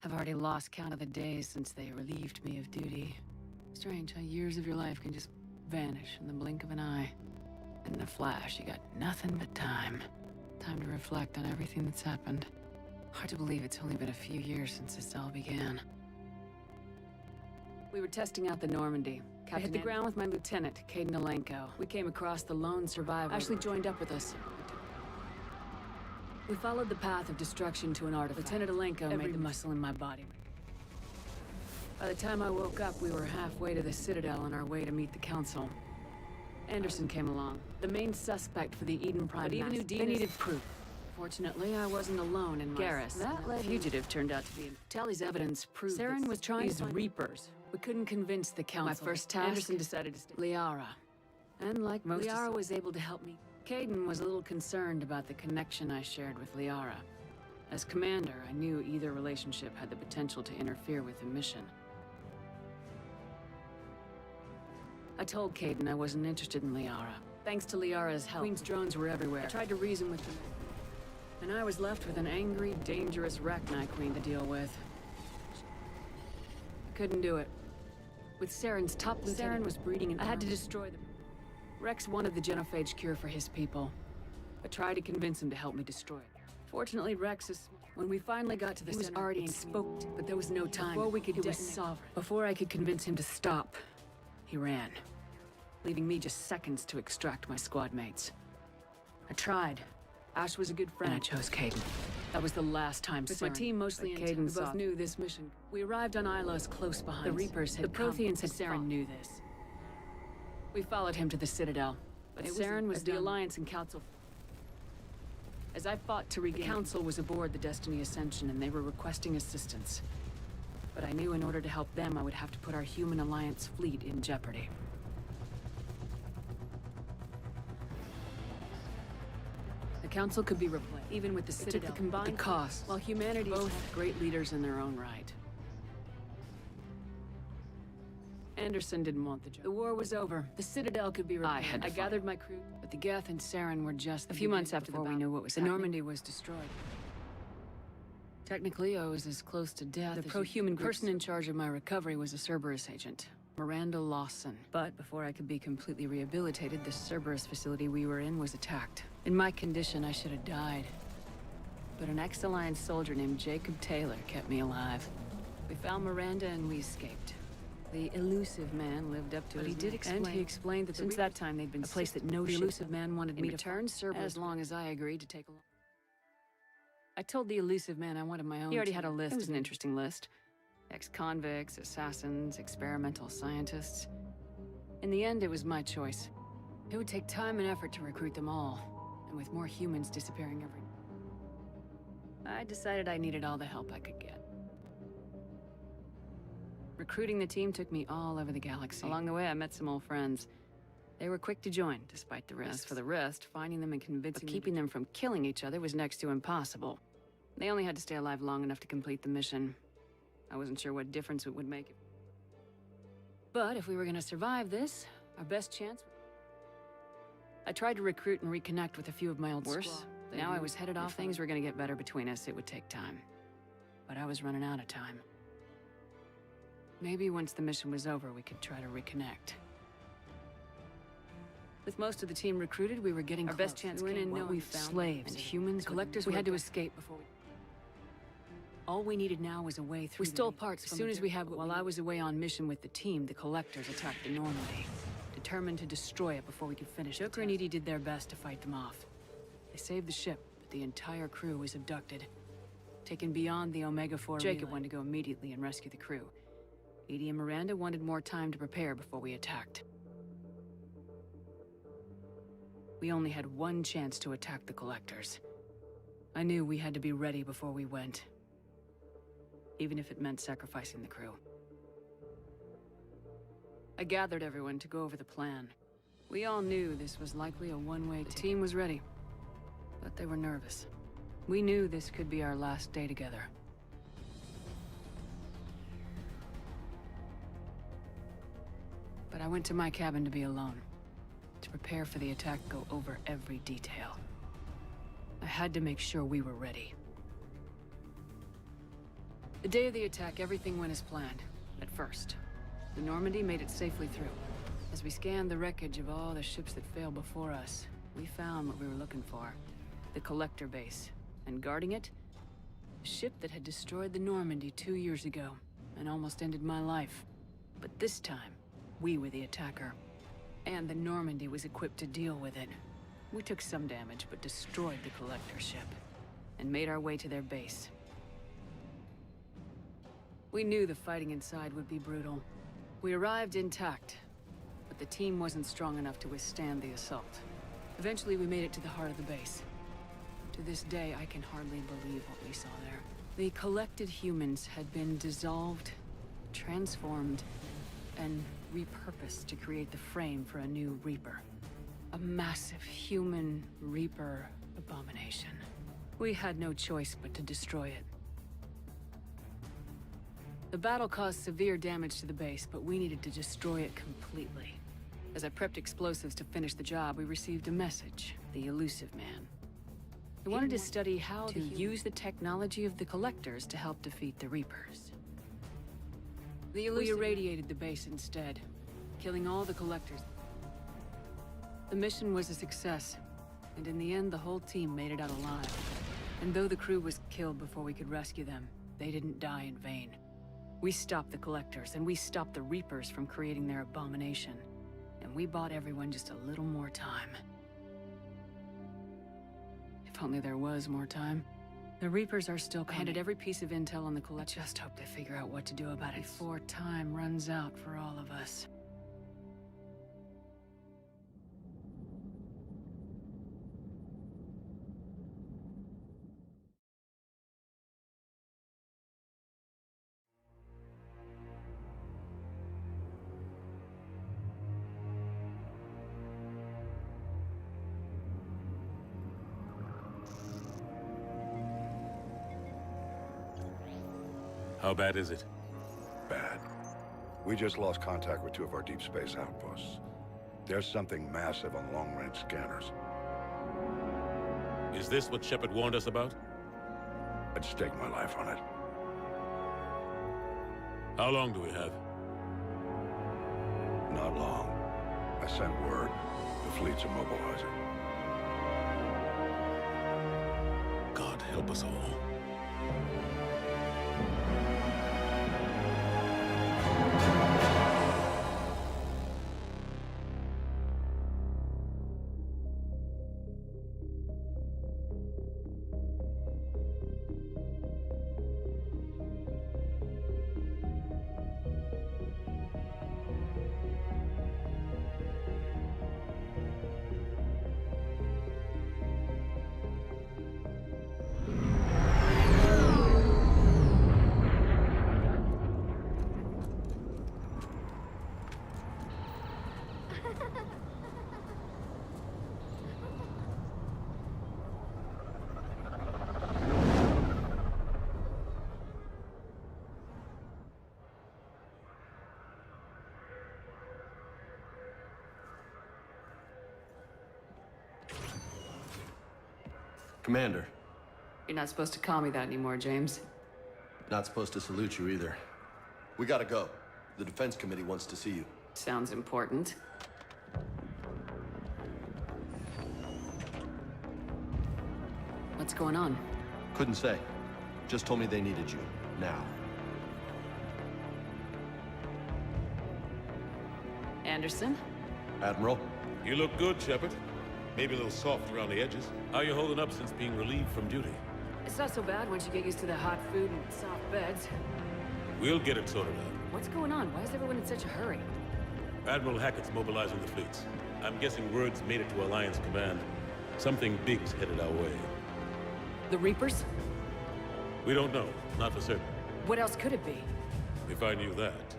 I've already lost count of the days since they relieved me of duty. Strange how years of your life can just vanish in the blink of an eye. In a flash, you got nothing but time. Time to reflect on everything that's happened. Hard to believe it's only been a few years since this all began. We were testing out the Normandy. I hit the ground with my lieutenant, Caden Alenko. We came across the lone survivor. Ashley joined up with us. We followed the path of destruction to an artifact. Lieutenant Alenko made the muscle in my body. By the time I woke up, we were halfway to the Citadel on our way to meet the Council. Anderson came along, the main suspect for the Eden Prime. But even if they needed proof. Fortunately, I wasn't alone in my... Garrus, that fugitive turned out to be... Tally's evidence proved Saren was trying to find Reapers. We couldn't convince the Council. My first task, Anderson decided to stay. Liara. And like most Liara was able to help me. Caden was a little concerned about the connection I shared with Liara. As commander, I knew either relationship had the potential to interfere with the mission. I told Caden I wasn't interested in Liara. Thanks to Liara's help, Queen's drones were everywhere. I tried to reason with them, and I was left with an angry, dangerous Rachni Queen to deal with. I couldn't do it. With Saren's top lieutenant, Saren was breeding and I had to destroy them. Rex wanted the genophage cure for his people. I tried to convince him to help me destroy it. Fortunately, Rex is... When we finally got to the center, he was already spoke, but there was no time. Before we could detonate, sovereign. Before I could convince him to stop, he ran, leaving me just seconds to extract my squad mates. I tried. Ash was a good friend. And I chose Caden. That was the last time With my team mostly in Caden both knew this mission. We arrived on Ilos close behind. The Reapers had come. The Protheans had Saren knew this. We followed him to the Citadel, but Saren was the Alliance and Council. As I fought to regain, the Council was aboard the Destiny Ascension and they were requesting assistance. But I knew in order to help them, I would have to put our human Alliance fleet in jeopardy. The Council could be replaced, even with the Citadel. The combined cost, while humanity both great leaders in their own right. Anderson didn't want the job. The war was over. The Citadel could be repaired. I gathered my crew, but the Geth and Saren were just... A few months after the battle, we knew what was happening. The Normandy was destroyed. Technically, I was as close to death. The pro-human person in charge of my recovery was a Cerberus agent, Miranda Lawson. But before I could be completely rehabilitated, the Cerberus facility we were in was attacked. In my condition, I should have died. But an ex-Alliance soldier named Jacob Taylor kept me alive. We found Miranda and we escaped. The elusive man lived up to his name. But he did explain, and he explained that since that time they'd been a place that no elusive man wanted me to turn Cerberus as long as I agreed to take along. I told the elusive man I wanted my own. He already had a list. It was an interesting list. Ex-convicts, assassins, experimental scientists. In the end, it was my choice. It would take time and effort to recruit them all, and with more humans disappearing every... I decided I needed all the help I could get. Recruiting the team took me all over the galaxy. Along the way, I met some old friends. They were quick to join, despite the risks. As for the rest, finding them and convincing them, keeping them from killing each other was next to impossible. They only had to stay alive long enough to complete the mission. I wasn't sure what difference it would make. But if we were gonna survive this, our best chance... I tried to recruit and reconnect with a few of my old squad. Now I was headed off. Things were gonna get better between us. It would take time. But I was running out of time. Maybe once the mission was over, we could try to reconnect. With most of the team recruited, we were getting our best chance came in knowing we found slaves and humans, collectors. We had to escape before we... All we needed now was a way through. We stole parts as soon as we had. While I was away on mission with the team, the collectors attacked the Normandy, determined to destroy it before we could finish. Joker and Edie did their best to fight them off. They saved the ship, but the entire crew was abducted, taken beyond the Omega-4 Jacob wanted to go immediately and rescue the crew. Edie and Miranda wanted more time to prepare before we attacked. We only had one chance to attack the collectors. I knew we had to be ready before we went, even if it meant sacrificing the crew. I gathered everyone to go over the plan. We all knew this was likely a one-way ticket. The team was ready, but they were nervous. We knew this could be our last day together. But I went to my cabin to be alone, to prepare for the attack, go over every detail. I had to make sure we were ready. The day of the attack, everything went as planned. At first. The Normandy made it safely through. As we scanned the wreckage of all the ships that failed before us, we found what we were looking for. The Collector base. And guarding it, a ship that had destroyed the Normandy 2 years ago, and almost ended my life. But this time, we were the attacker. And the Normandy was equipped to deal with it. We took some damage, but destroyed the Collector ship, and made our way to their base. We knew the fighting inside would be brutal. We arrived intact, but the team wasn't strong enough to withstand the assault. Eventually, we made it to the heart of the base. To this day, I can hardly believe what we saw there. The collected humans had been dissolved, transformed, and repurposed to create the frame for a new Reaper. A massive human Reaper abomination. We had no choice but to destroy it. The battle caused severe damage to the base, but we needed to destroy it completely. As I prepped explosives to finish the job, we received a message, the Elusive Man. He wanted to study how to use the technology of the Collectors to help defeat the Reapers. We irradiated the base instead, killing all the Collectors. The mission was a success, and in the end, the whole team made it out alive. And though the crew was killed before we could rescue them, they didn't die in vain. We stopped the Collectors, and we stopped the Reapers from creating their abomination. And we bought everyone just a little more time. If only there was more time. The Reapers are still coming. I handed every piece of intel on the Collector. Just hope they figure out what to do about it before time runs out for all of us. How bad is it? Bad. We just lost contact with 2 of our deep space outposts. There's something massive on long-range scanners. Is this what Shepard warned us about? I'd stake my life on it. How long do we have? Not long. I sent word. The fleets are mobilizing. God help us all. Commander. You're not supposed to call me that anymore, James. Not supposed to salute you either. We gotta go. The Defense Committee wants to see you. Sounds important. What's going on? Couldn't say. Just told me they needed you. Now. Anderson? Admiral? You look good, Shepard. Maybe a little soft around the edges. How you holding up since being relieved from duty? It's not so bad once you get used to the hot food and soft beds. We'll get it sorted out. What's going on? Why is everyone in such a hurry? Admiral Hackett's mobilizing the fleets. I'm guessing word's made it to Alliance Command. Something big's headed our way. The Reapers? We don't know. Not for certain. What else could it be? If I knew that.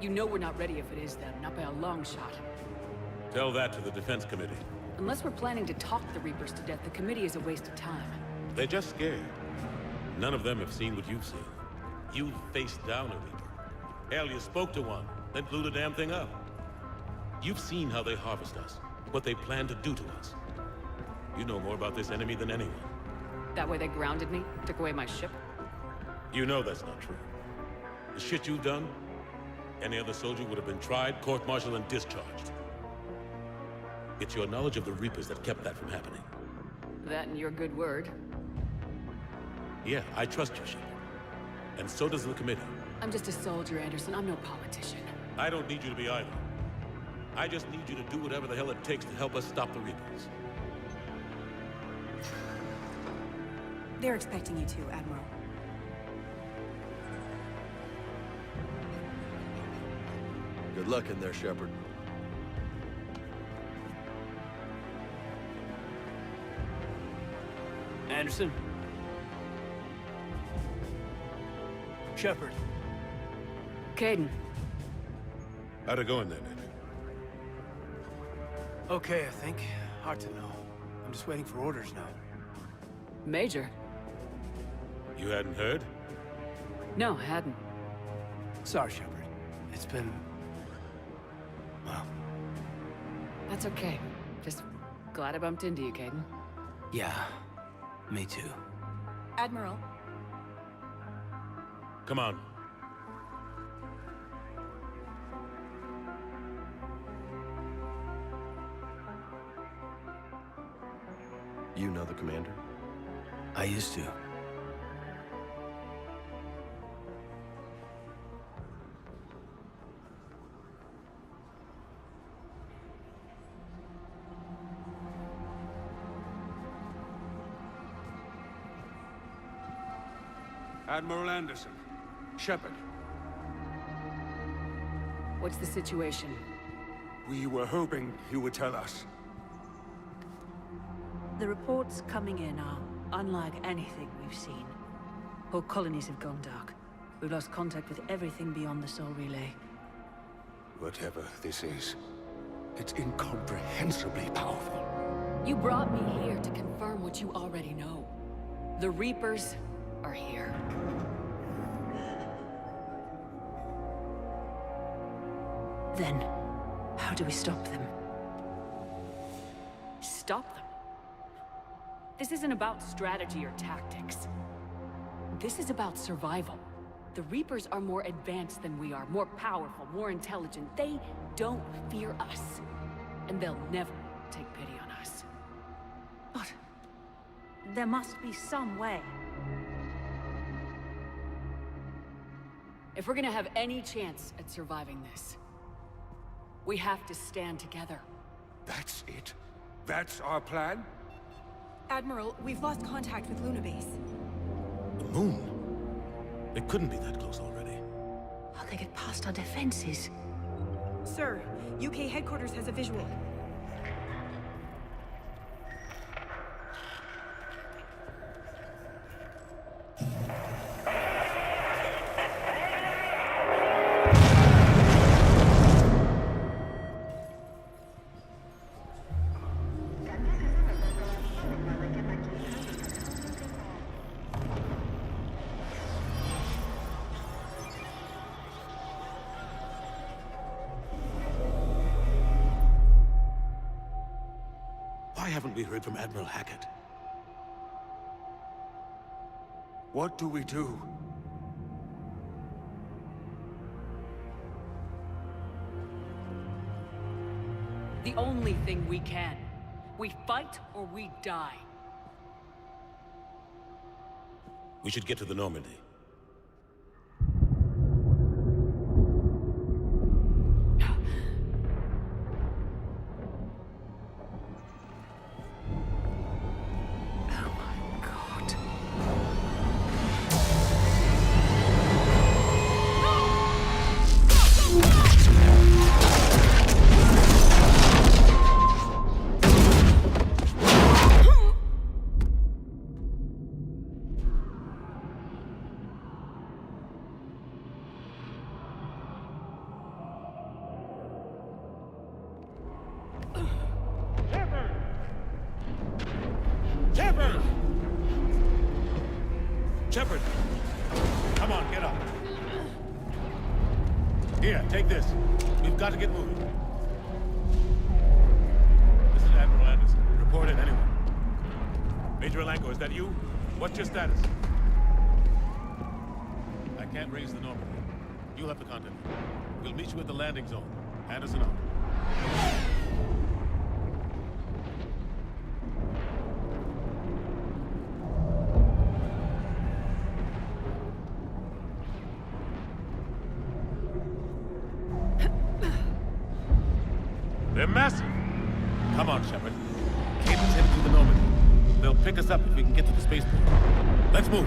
You know we're not ready if it is them, not by a long shot. Tell that to the Defense Committee. Unless we're planning to talk the Reapers to death, the committee is a waste of time. They're just scared. None of them have seen what you've seen. You faced down a Reaper. Hell, you spoke to one, then blew the damn thing up. You've seen how they harvest us. what they plan to do to us. You know more about this enemy than anyone. That way they grounded me, took away my ship. You know that's not true. The shit you've done, any other soldier would have been tried, court-martialed, and discharged. It's your knowledge of the Reapers that kept that from happening. That and your good word. Yeah, I trust you, Shepard. And so does the committee. I'm just a soldier, Anderson. I'm no politician. I don't need you to be either. I just need you to do whatever the hell it takes to help us stop the Reapers. They're expecting you to, Admiral. Good luck in there, Shepard. Anderson? Shepard. Caden. How'd it go in there, Navy? Okay, I think. Hard to know. I'm just waiting for orders now. Major. You hadn't heard? No, I hadn't. Sorry, Shepard. It's been... well... That's okay. Just glad I bumped into you, Caden. yeah. Me too. Admiral, Come on. You know the commander? I used to. Admiral Anderson. Shepard. What's the situation? We were hoping you would tell us. the reports coming in are unlike anything we've seen. Whole colonies have gone dark. We've lost contact with everything beyond the Sol Relay. Whatever this is, it's incomprehensibly powerful. You brought me here to confirm what you already know. The Reapers are here. Then, how do we stop them? Stop them. This isn't about strategy or tactics. This is about survival. The Reapers are more advanced than we are, more powerful, more intelligent. They don't fear us. And they'll never take pity on us. But there must be some way. If we're gonna have any chance at surviving this, we have to stand together. That's it? That's our plan? Admiral, we've lost contact with Luna Base. The moon? It couldn't be that close already. How'd they get past our defenses? Sir, UK headquarters has a visual. Why haven't we heard from Admiral Hackett? What do we do? The only thing we can. We fight or we die. We should get to the Normandy. Shepard! Come on, get up. Here, take this. We've got to get moving. Major Alanko, is that you? What's your status? I can't raise the Normandy. You'll have to contact me. We'll meet you at the landing zone. Anderson out. They're massive. Come on, Shepard. Cable's headed to the Normandy. They'll pick us up if we can get to the spaceport. Let's move.